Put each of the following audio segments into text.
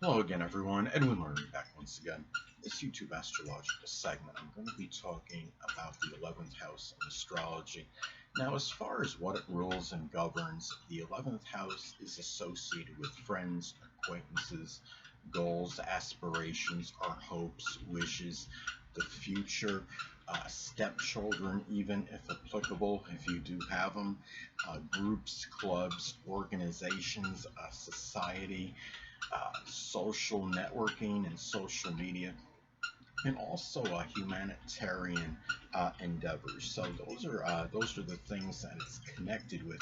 Hello again, everyone. Edwin Learnard back once again. This YouTube Astrology-The segment, I'm going to be talking about the 11th house of astrology. Now, as far as what it rules and governs, the 11th house is associated with friends, acquaintances, goals, aspirations, our hopes, wishes, the future, stepchildren, even if applicable, if you do have them, groups, clubs, organizations, society, social networking and social media, and also humanitarian endeavors. So those are the things that it's connected with.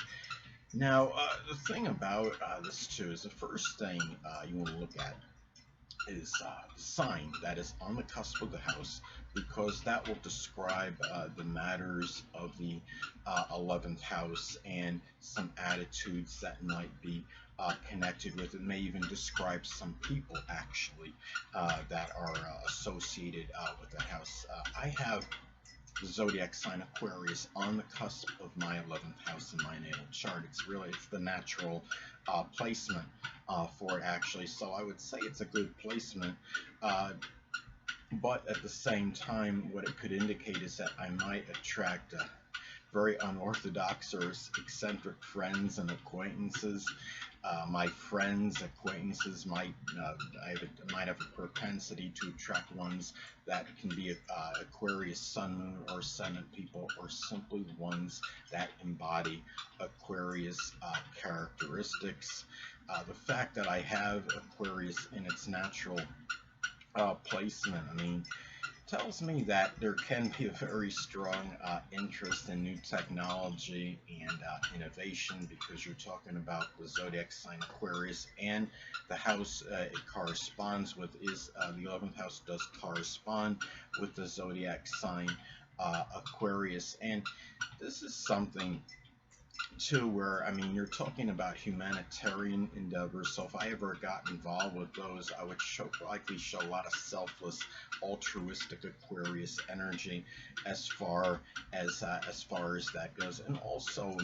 Now, the thing about this too is the first thing you want to look at is the sign that is on the cusp of the house, because that will describe the matters of the 11th house and some attitudes that might be connected with it. May even describe some people actually that are associated with the house. I have the zodiac sign Aquarius on the cusp of my 11th house in my natal chart. It's the natural placement for it actually. So I would say it's a good placement. But at the same time, what it could indicate is that I might attract very unorthodox or eccentric friends and acquaintances. My friends, acquaintances might have a propensity to attract ones that can be Aquarius, Sun, Moon, or Ascendant people, or simply ones that embody Aquarius characteristics. The fact that I have Aquarius in its natural placement, tells me that there can be a very strong interest in new technology and innovation, because you're talking about the zodiac sign Aquarius, and the house it corresponds with is the 11th house does correspond with the zodiac sign Aquarius, and this is something too where you're talking about humanitarian endeavors. So if I ever got involved with those, I would likely show a lot of selfless, altruistic Aquarius energy as far as that goes. And also,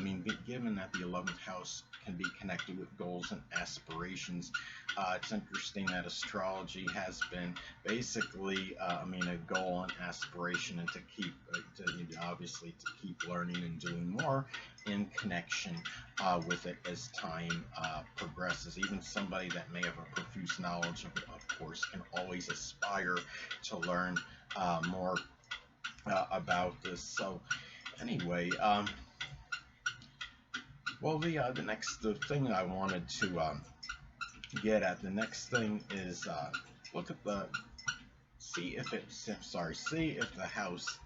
given that the 11th house can be connected with goals and aspirations, it's interesting that astrology has been basically a goal and aspiration, and to keep learning and doing more in connection with it as time progresses. Even somebody that may have a profuse knowledge of it, of course, can always aspire to learn more about this. So anyway, the thing I wanted to get at, the next thing is look at see if the house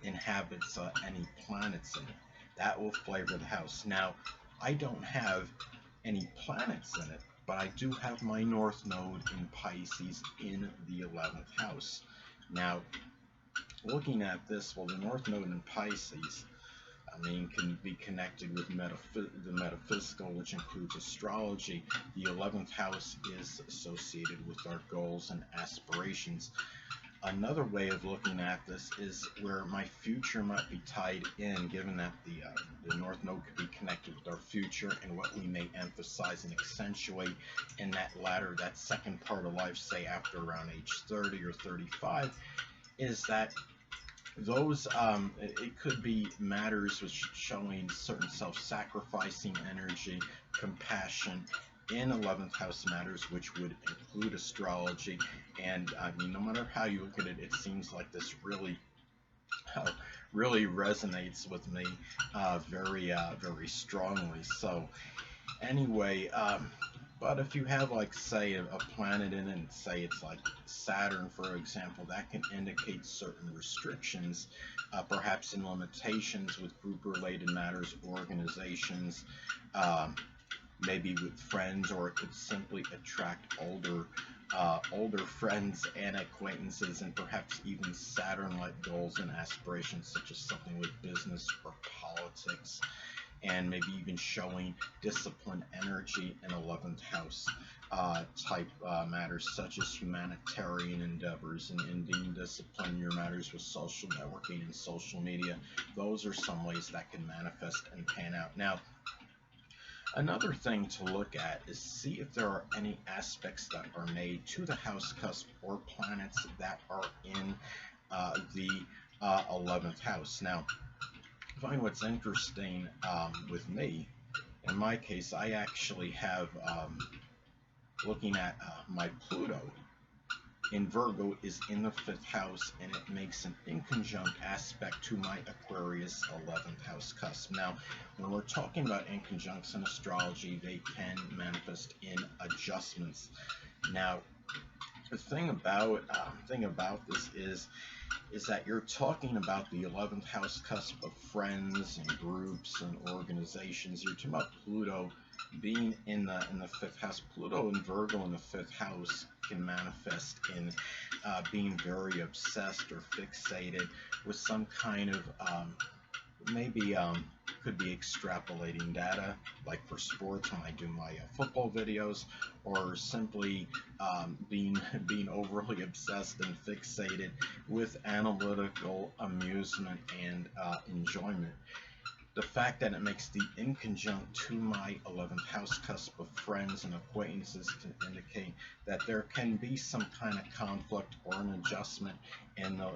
inhabits any planets in it. That will flavor the house. Now, I don't have any planets in it, but I do have my North Node in Pisces in the 11th house. Now, looking at this, the North Node in Pisces, can be connected with the metaphysical, which includes astrology. The 11th house is associated with our goals and aspirations. Another way of looking at this is where my future might be tied in, given that the North Node could be connected with our future, and what we may emphasize and accentuate in that second part of life, say after around age 30 or 35, is that those it could be matters which showing certain self-sacrificing energy, compassion in 11th house matters, which would include astrology. And no matter how you look at it, it seems like this really resonates with me very strongly. So anyway, but if you have, like, say, a planet in it, and say it's like Saturn, for example, that can indicate certain restrictions, perhaps in limitations with group-related matters, organizations, maybe with friends, or it could simply attract older friends and acquaintances, and perhaps even Saturn-like goals and aspirations, such as something with business or politics, and maybe even showing discipline energy in 11th house type matters, such as humanitarian endeavors and being disciplined your matters with social networking and social media. Those are some ways that can manifest and pan out. Now, Another thing to look at is see if there are any aspects that are made to the house cusp or planets that are in the 11th house. Now, find what's interesting with me. In my case, I actually have, looking at my Pluto in Virgo is in the 5th house, and it makes an inconjunct aspect to my Aquarius 11th house cusp. Now, when we're talking about inconjuncts in astrology, they can manifest in adjustments. Now, the thing about this is that you're talking about the 11th house cusp of friends and groups and organizations. You're talking about Pluto being in the 5th house. Pluto and Virgo in the 5th house can manifest in being very obsessed or fixated with some kind of maybe could be extrapolating data, like for sports when I do my football videos, or simply being overly obsessed and fixated with analytical amusement and enjoyment. The fact that it makes the inconjunct to my 11th house cusp of friends and acquaintances can indicate that there can be some kind of conflict or an adjustment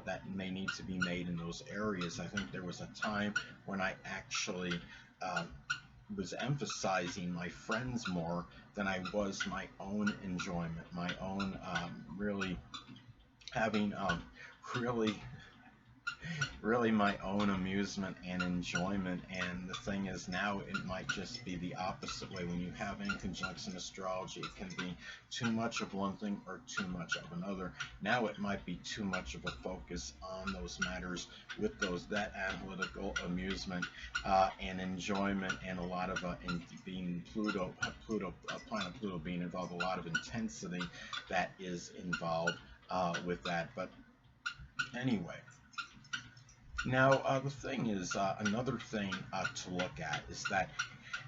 that may need to be made in those areas. I think there was a time when I actually was emphasizing my friends more than I was my own enjoyment, my own really having really my own amusement and enjoyment. And the thing is, now it might just be the opposite way. When you have inconjuncts in astrology, it can be too much of one thing or too much of another. Now it might be too much of a focus on those matters with that analytical amusement and enjoyment, and a lot of being planet Pluto being involved, a lot of intensity that is involved with that. But anyway, now, the thing is, another thing to look at is that,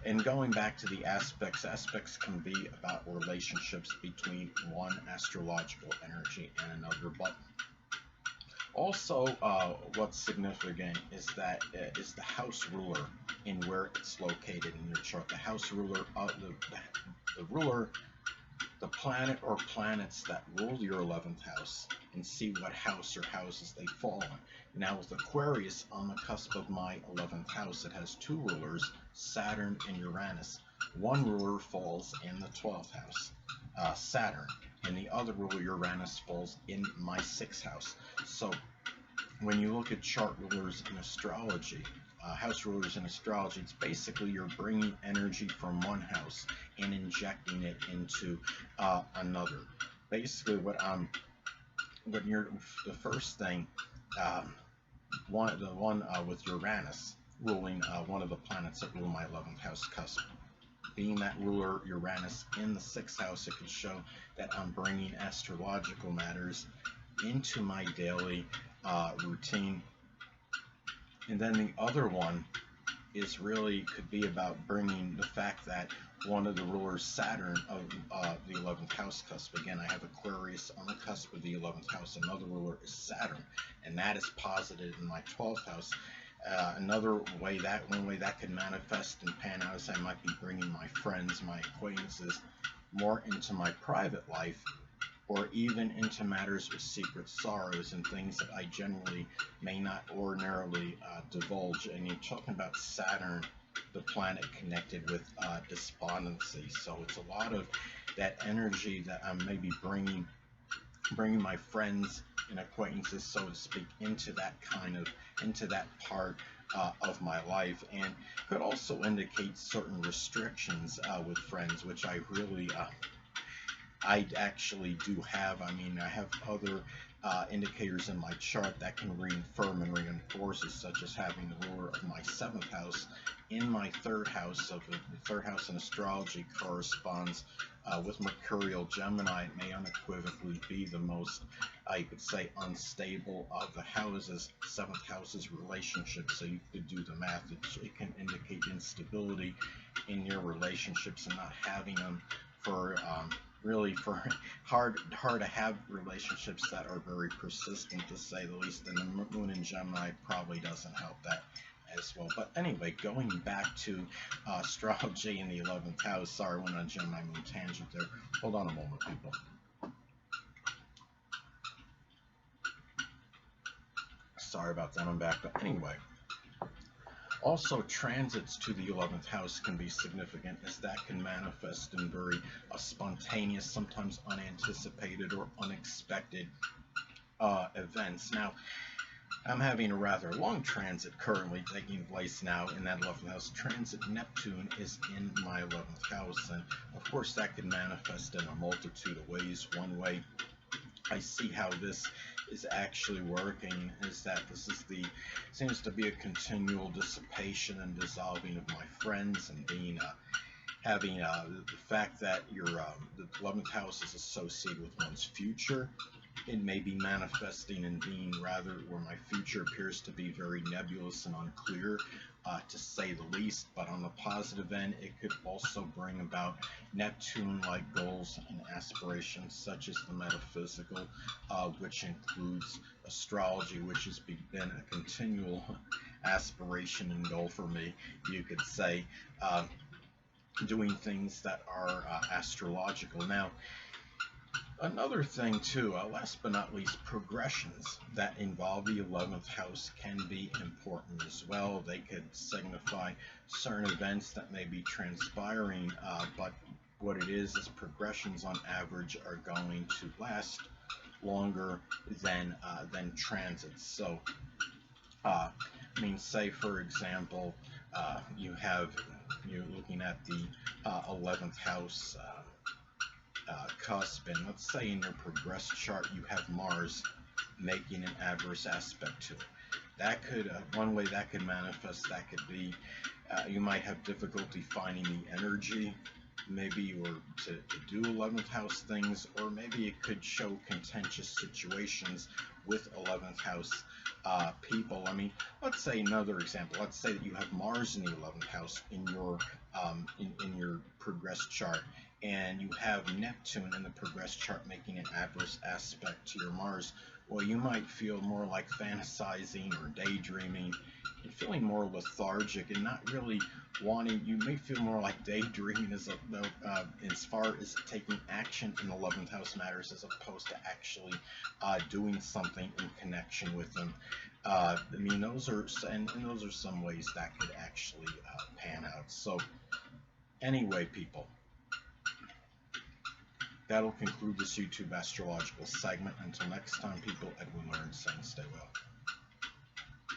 and going back to the aspects can be about relationships between one astrological energy and another, but also what's significant is that is the house ruler in where it's located in your chart. The house ruler, the ruler, the planet or planets that rule your 11th house, and see what house or houses they fall in. Now, with Aquarius on the cusp of my 11th house, it has two rulers, Saturn and Uranus. One ruler falls in the 12th house, Saturn, and the other ruler, Uranus, falls in my 6th house. So when you look at chart rulers in astrology, house rulers in astrology, it's basically you're bringing energy from one house and injecting it into another. Basically, the first thing, the one with Uranus ruling one of the planets that rule my 11th house cusp. Being that ruler Uranus in the 6th house, it could show that I'm bringing astrological matters into my daily routine. And then the other one is really could be about bringing the fact that one of the rulers, Saturn, of the 11th house cusp. Again, I have Aquarius on the cusp of the 11th house. Another ruler is Saturn, and that is posited in my 12th house. One way that could manifest and pan out is I might be bringing my friends, my acquaintances, more into my private life, or even into matters with secret sorrows and things that I generally may not ordinarily divulge. And you're talking about Saturn, the planet connected with despondency. So it's a lot of that energy that I'm maybe bringing my friends and acquaintances, so to speak, into that part of my life, and could also indicate certain restrictions with friends, which I really I actually do have. I mean, I have other indicators in my chart that can reaffirm and reinforce it, such as having the ruler of my 7th house in my 3rd house. Of the 3rd house in astrology corresponds with Mercurial Gemini. It may unequivocally be the most, you could say, unstable of the houses. 7th house is relationships, so you could do the math. It can indicate instability in your relationships and not having them for hard to have relationships that are very persistent, to say the least. And the moon in Gemini probably doesn't help that as well. But anyway, going back to astrology in the 11th house. Sorry, I went on my moon tangent there. Hold on a moment, people. Sorry about that, I'm back. But anyway, also transits to the 11th house can be significant, as that can manifest in very spontaneous, sometimes unanticipated or unexpected events. Now, I'm having a rather long transit currently taking place now in that 11th house. Transit Neptune is in my 11th house, and of course that can manifest in a multitude of ways. One way I see how this is actually working is that this is seems to be a continual dissipation and dissolving of my friends, and being having the fact that the 11th house is associated with one's future. It may be manifesting and being rather where my future appears to be very nebulous and unclear, to say the least. But on the positive end, it could also bring about Neptune-like goals and aspirations, such as the metaphysical, which includes astrology, which has been a continual aspiration and goal for me, you could say, doing things that are astrological. Now, another thing too, last but not least, progressions that involve the 11th house can be important as well. They could signify certain events that may be transpiring, but what it is progressions on average are going to last longer than transits. So, I mean, say for example, you're looking at the 11th house cusp, and let's say in your progress chart you have Mars making an adverse aspect to it. That could one way that could manifest, that could be you might have difficulty finding the energy, maybe, or to do 11th house things, or maybe it could show contentious situations with 11th house people. I mean, let's say another example. Let's say that you have Mars in the 11th house in your in your progress chart, and you have Neptune in the progress chart making an adverse aspect to your Mars. Well, you might feel more like fantasizing or daydreaming and feeling more lethargic and not really wanting. You may feel more like daydreaming as far as taking action in 11th house matters, as opposed to actually doing something in connection with them. I mean, those are some ways that could actually pan out. So anyway, people, that'll conclude this YouTube astrological segment. Until next time, people, Edwin Learnard saying stay well.